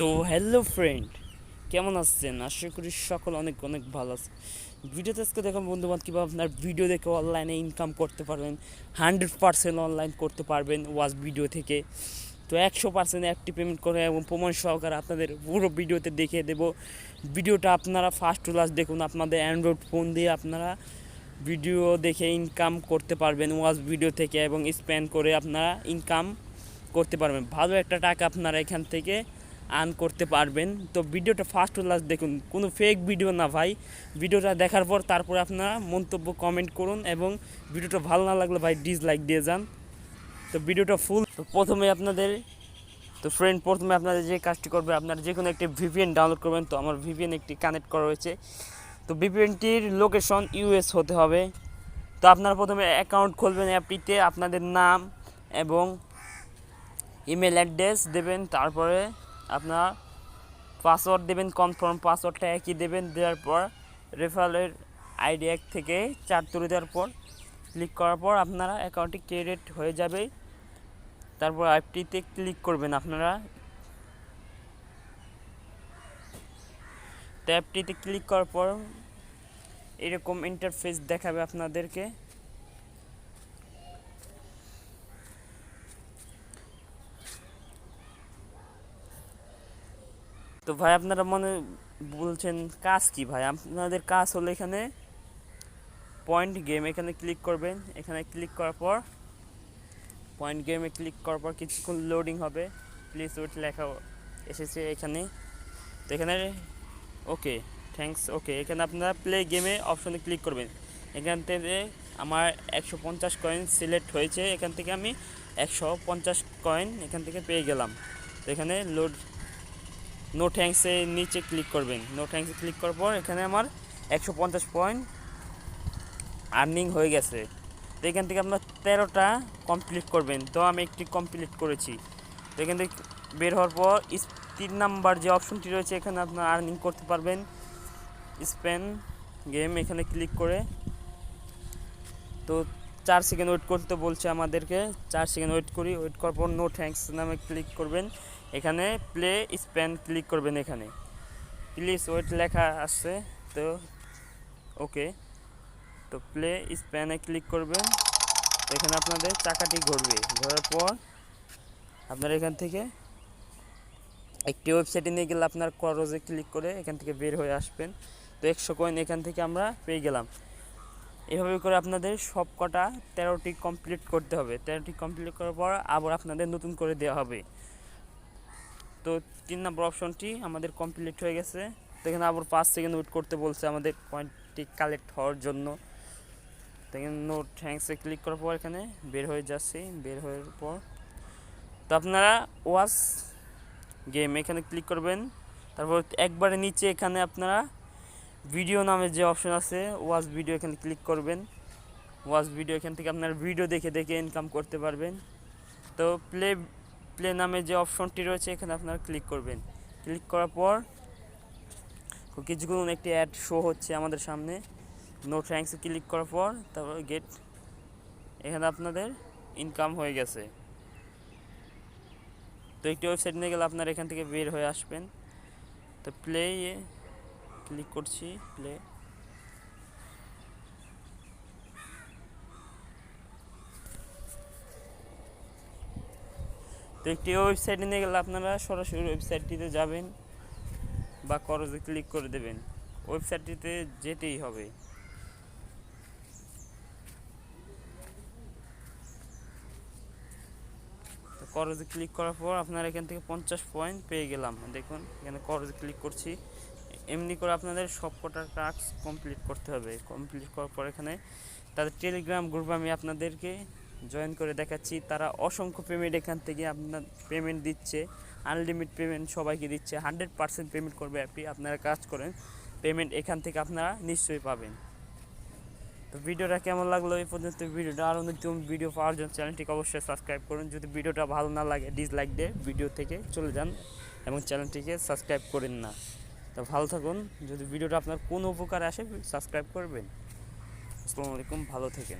তো hello friend, কেমন আছেন? আশা করি সকল অনেক অনেক ভালো আছে। ভিডিওতে আজকে দেখুন বন্ধুবান্ধব কীভাবে আপনার ভিডিও দেখে অনলাইনে ইনকাম করতে পারবেন। 100% অনলাইন করতে পারবেন ওয়াচ ভিডিও থেকে। তো 100% অ্যাক্টিভ পেমেন্ট করে এবং প্রমাণ সহকারে আপনাদের পুরো ভিডিওতে দেখিয়ে দেবো। ভিডিওটা আপনারা ফার্স্ট টু লাস্ট দেখুন। আপনাদের অ্যান্ড্রয়েড ফোন দিয়ে আপনারা ভিডিও দেখে ইনকাম করতে পারবেন ওয়াচ ভিডিও থেকে, এবং স্পেন্ড করে আপনারা ইনকাম করতে পারবেন। ভালো একটা টাকা আপনারা এখান থেকে আর্ন করতে পারবেন। তো ভিডিওটা ফার্স্ট টু লাস্ট দেখুন, কোনো ফেক ভিডিও না ভাই। ভিডিওটা দেখার পর তারপরে আপনারা মন্তব্য কমেন্ট করুন, এবং ভিডিওটা ভালো না লাগলে ভাই ডিসলাইক দিয়ে যান। তো ভিডিওটা ফুল। তো প্রথমে আপনাদের যে কাজটি করবে, আপনারা যে কোনো একটি ভিপিএন ডাউনলোড করবেন। তো আমার ভিপিএন একটি কানেক্ট করা রয়েছে। তো ভিপিএনটির লোকেশন ইউএস হতে হবে। তো আপনারা প্রথমে অ্যাকাউন্ট খুলবেন অ্যাপটিতে, আপনাদের নাম এবং ইমেল অ্যাড্রেস দেবেন, তারপরে আপনার পাসওয়ার্ড দেবেন, কনফার্ম পাসওয়ার্ডটা একই দেবেন। দেওয়ার পর রেফারেলের আইডি 1 থেকে 4 তুলে দেওয়ার পর ক্লিক করার পর আপনারা অ্যাকাউন্টটি ক্রিয়েট হয়ে যাবে। তারপর অ্যাপটিতে ক্লিক করবেন আপনারা। তো অ্যাপটিতে ক্লিক করার পর এরকম ইন্টারফেস দেখাবে আপনাদেরকে। তো ভাই আপনারা মনে বলছেন কাজ কি ভাই? আপনাদের কাজ হলো এখানে পয়েন্ট গেম, এখানে ক্লিক করবেন। এখানে ক্লিক করার পর পয়েন্ট গেমে ক্লিক করার পর কিছুক্ষণ লোডিং হবে। প্লিজ ওয়েট লেখা এসেছে এখানে। তো এখানে ওকে, থ্যাঙ্কস, ওকে। এখানে আপনারা প্লে গেমে অপশনে ক্লিক করবেন। এখান থেকে আমার 150 কয়েন সিলেক্ট হয়েছে। এখান থেকে আমি 150 কয়েন এখান থেকে পেয়ে গেলাম। তো এখানে নো থ্যাঙ্কসে নিচে ক্লিক করবেন। নো থ্যাঙ্কসে ক্লিক করার পর এখানে আমার 150 পয়েন্ট আর্নিং হয়ে গেছে। তো এখান থেকে আপনার 13টা কমপ্লিট করবেন। তো আমি একটি কমপ্লিট করেছি। তো এখান থেকে বের হওয়ার পর 3 নাম্বার যে অপশনটি রয়েছে, এখানে আপনার আর্নিং করতে পারবেন স্পেন গেম, এখানে ক্লিক করে। তো 4 সেকেন্ড ওয়েট করতে বলছে আমাদেরকে। 4 সেকেন্ড ওয়েট করি। ওয়েট করার পর নো থ্যাঙ্কস নামে ক্লিক করবেন। এখানে প্লে স্পেন ক্লিক করবেন। এখানে প্লিজ ওয়েট লেখা আসছে। তো ওকে, তো প্লে স্প্যানে ক্লিক করবেন। তো এখানে আপনাদের চাকাটি ঘুরবে। ঘোরার পর আপনারা এখান থেকে একটি ওয়েবসাইটে নিয়ে গেলে আপনার ক্রসে ক্লিক করে এখান থেকে বের হয়ে আসবেন। তো 100 কয়েন এখান থেকে আমরা পেয়ে গেলাম। এভাবে করে আপনাদের সব কটা 13টি কমপ্লিট করতে হবে। 13টি কমপ্লিট করার পর আবার আপনাদের নতুন করে দেওয়া হবে। তো 3 নম্বর অপশনটি আমাদের কমপ্লিট হয়ে গেছে। তো এখানে আবার 5 সেকেন্ড ওয়েট করতে বলছে আমাদের পয়েন্টটি কালেক্ট হওয়ার জন্য। তো এখানে নো থ্যাঙ্কসে ক্লিক করার পর এখানে বের হয়ে যাচ্ছে। বের হওয়ার পর তো আপনারা ওয়াচ গেম এখানে ক্লিক করবেন। তারপর একবারে নিচে এখানে আপনারা ভিডিও নামে যে অপশন আছে, ওয়াচ ভিডিও, এখানে ক্লিক করবেন। ওয়াচ ভিডিও, এখান থেকে আপনারা ভিডিও দেখে দেখে ইনকাম করতে পারবেন। তো প্লে নামে যে অপশনটি রয়েছে, এখানে আপনারা ক্লিক করবেন। ক্লিক করার পর কিছুক্ষণ একটি অ্যাড শো হচ্ছে আমাদের সামনে। নো থ্যাঙ্কসে ক্লিক করার পর তারপর গেট, এখানে আপনাদের ইনকাম হয়ে গেছে। তো একটি ওয়েবসাইট নিয়ে গেলে আপনারা এখান থেকে বের হয়ে আসবেন। তো প্লে ক্লিক করছি, প্লে। তো একটি ওয়েবসাইটে নিয়ে গেলে আপনারা সরাসরি ওয়েবসাইটটিতে যাবেন বা ক্রসে ক্লিক করে দেবেন। ওয়েবসাইটটিতে যেতেই হবে। তো ক্রসে ক্লিক করার পর আপনারা এখান থেকে 50 পয়েন্ট পেয়ে গেলাম। দেখুন এখানে ক্রসে ক্লিক করছি। এমনি করে আপনাদের সব কটা টাস্ক কমপ্লিট করতে হবে। কমপ্লিট করার পর এখানে তাদের টেলিগ্রাম গ্রুপ আমি আপনাদেরকে জয়েন করে দেখাচ্ছি। তারা অসংখ্য পেমেন্ট এখান থেকে আপনার পেমেন্ট দিচ্ছে, আনলিমিটেড পেমেন্ট সবাইকে দিচ্ছে। 100% পেমেন্ট করবে অ্যাপটি। আপনারা কাজ করেন, পেমেন্ট এখান থেকে আপনারা নিশ্চয়ই পাবেন। তো ভিডিওটা কেমন লাগলো এই পর্যন্ত? ভিডিওটা আরও নতুন ভিডিও পাওয়ার জন্য চ্যানেলটিকে অবশ্যই সাবস্ক্রাইব করুন। যদি ভিডিওটা ভালো না লাগে ডিসলাইক দিয়ে ভিডিও থেকে চলে যান এবং চ্যানেলটিকে সাবস্ক্রাইব করেন না। তো ভালো থাকুন। যদি ভিডিওটা আপনার কোনো উপকারে আসে সাবস্ক্রাইব করবেন। আসসালামু আলাইকুম, ভালো থাকেন।